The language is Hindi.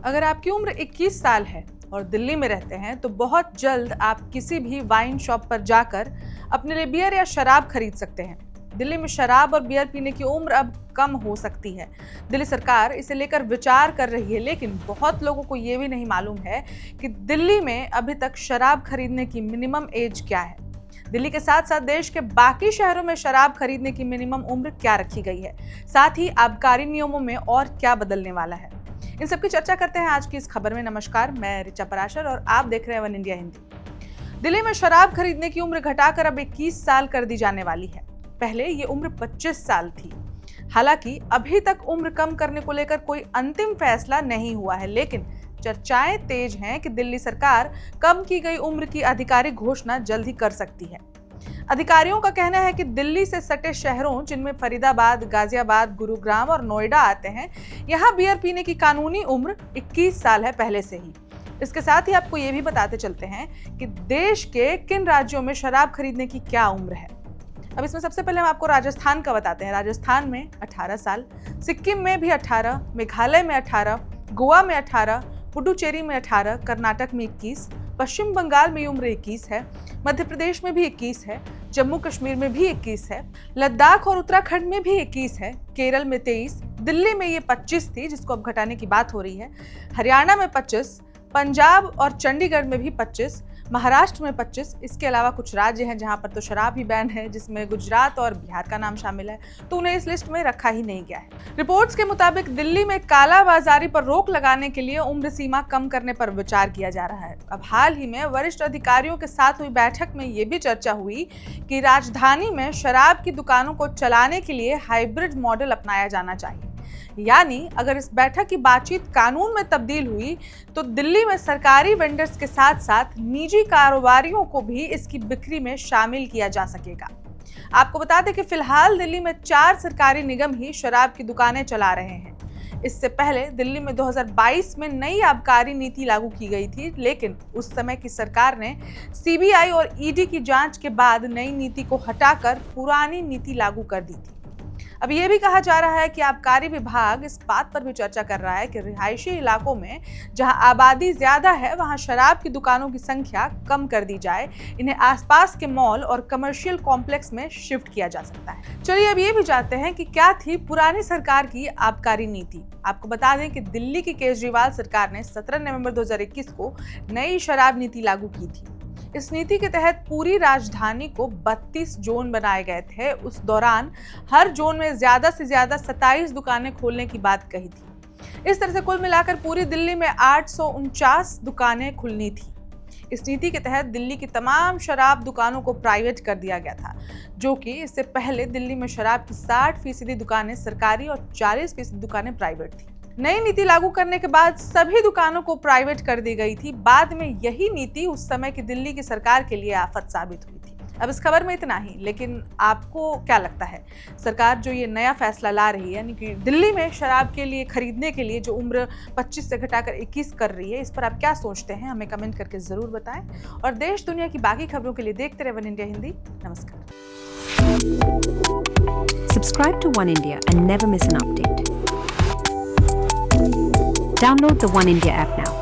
अगर आपकी उम्र 21 साल है और दिल्ली में रहते हैं तो बहुत जल्द आप किसी भी वाइन शॉप पर जाकर अपने लिए बियर या शराब खरीद सकते हैं। दिल्ली में शराब और बियर पीने की उम्र अब कम हो सकती है। दिल्ली सरकार इसे लेकर विचार कर रही है, लेकिन बहुत लोगों को ये भी नहीं मालूम है कि दिल्ली में अभी तक शराब खरीदने की मिनिमम एज क्या है। दिल्ली के साथ साथ देश के बाकी शहरों में शराब खरीदने की मिनिमम उम्र क्या रखी गई है, साथ ही आबकारी नियमों में और क्या बदलने वाला है, इन सब की चर्चा करते हैं आज की इस खबर में। नमस्कार, मैं ऋचा पराशर और आप देख रहे हैं वन इंडिया हिंदी। दिल्ली में शराब खरीदने की उम्र घटाकर अब 21 साल कर दी जाने वाली है। पहले ये उम्र 25 साल थी। हालांकि अभी तक उम्र कम करने को लेकर कोई अंतिम फैसला नहीं हुआ है, लेकिन चर्चाएं तेज हैं कि दिल्ली सरकार कम की गई उम्र की आधिकारिक घोषणा जल्द ही कर सकती है। अधिकारियों का कहना है कि दिल्ली से सटे शहरों जिनमें फरीदाबाद, गाजियाबाद, गुरुग्राम और नोएडा आते हैं, यहां बियर पीने की कानूनी उम्र 21 साल है पहले से ही। इसके साथ ही आपको ये भी बताते चलते हैं कि देश के किन राज्यों में शराब खरीदने की क्या उम्र है। अब इसमें सबसे पहले हम आपको राजस्थान का बताते हैं। राजस्थान में 18 साल, सिक्किम में भी 18, मेघालय में 18, गोवा में 18, पुडुचेरी में 18, कर्नाटक में 21, पश्चिम बंगाल में उम्र 21 है, मध्य प्रदेश में भी 21 है, जम्मू कश्मीर में भी 21 है, लद्दाख और उत्तराखंड में भी 21 है, केरल में 23, दिल्ली में ये 25 थी जिसको अब घटाने की बात हो रही है, हरियाणा में 25, पंजाब और चंडीगढ़ में भी 25, महाराष्ट्र में 25। इसके अलावा कुछ राज्य हैं जहां पर तो शराब ही बैन है, जिसमें गुजरात और बिहार का नाम शामिल है, तो उन्हें इस लिस्ट में रखा ही नहीं गया है। रिपोर्ट्स के मुताबिक दिल्ली में कालाबाजारी पर रोक लगाने के लिए उम्र सीमा कम करने पर विचार किया जा रहा है। अब हाल ही में वरिष्ठ अधिकारियों के साथ हुई बैठक में ये भी चर्चा हुई कि राजधानी में शराब की दुकानों को चलाने के लिए हाइब्रिड मॉडल अपनाया जाना चाहिए। यानी अगर इस बैठक की बातचीत कानून में तब्दील हुई तो दिल्ली में सरकारी वेंडर्स के साथ साथ निजी कारोबारियों को भी इसकी बिक्री में शामिल किया जा सकेगा। आपको बता दें कि फिलहाल दिल्ली में 4 सरकारी निगम ही शराब की दुकानें चला रहे हैं। इससे पहले दिल्ली में 2022 में नई आबकारी नीति लागू की गई थी, लेकिन उस समय की सरकार ने सीबीआई और ईडी की जांच के बाद नई नीति को हटाकर पुरानी नीति लागू कर दी थी। अब ये भी कहा जा रहा है कि आबकारी विभाग इस बात पर भी चर्चा कर रहा है कि रिहायशी इलाकों में जहां आबादी ज्यादा है वहां शराब की दुकानों की संख्या कम कर दी जाए, इन्हें आसपास के मॉल और कमर्शियल कॉम्प्लेक्स में शिफ्ट किया जा सकता है। चलिए अब ये भी जानते हैं कि क्या थी पुरानी सरकार की आबकारी नीति। आपको बता दें कि दिल्ली की केजरीवाल सरकार ने 17 नवंबर 2021 को नई शराब नीति लागू की थी। इस नीति के तहत पूरी राजधानी को 32 जोन बनाए गए थे। उस दौरान हर जोन में ज्यादा से ज्यादा 27 दुकानें खोलने की बात कही थी। इस तरह से कुल मिलाकर पूरी दिल्ली में 849 दुकानें खुलनी थी। इस नीति के तहत दिल्ली की तमाम शराब दुकानों को प्राइवेट कर दिया गया था, जो कि इससे पहले दिल्ली में शराब की 60% दुकानें सरकारी और 40% दुकानें प्राइवेट थी। नई नीति लागू करने के बाद सभी दुकानों को प्राइवेट कर दी गई थी। बाद में यही नीति उस समय की दिल्ली की सरकार के लिए आफत साबित हुई थी। अब इस खबर में इतना ही, लेकिन आपको क्या लगता है, सरकार जो ये नया फैसला ला रही है, यानी कि दिल्ली में शराब के लिए खरीदने के लिए जो उम्र 25 से घटाकर 21 कर रही है, इस पर आप क्या सोचते हैं, हमें कमेंट करके जरूर बताएं। और देश दुनिया की बाकी खबरों के लिए देखते रहे वन इंडिया हिंदी। नमस्कार। Subscribe to One India and never miss an update. Download the One India app now.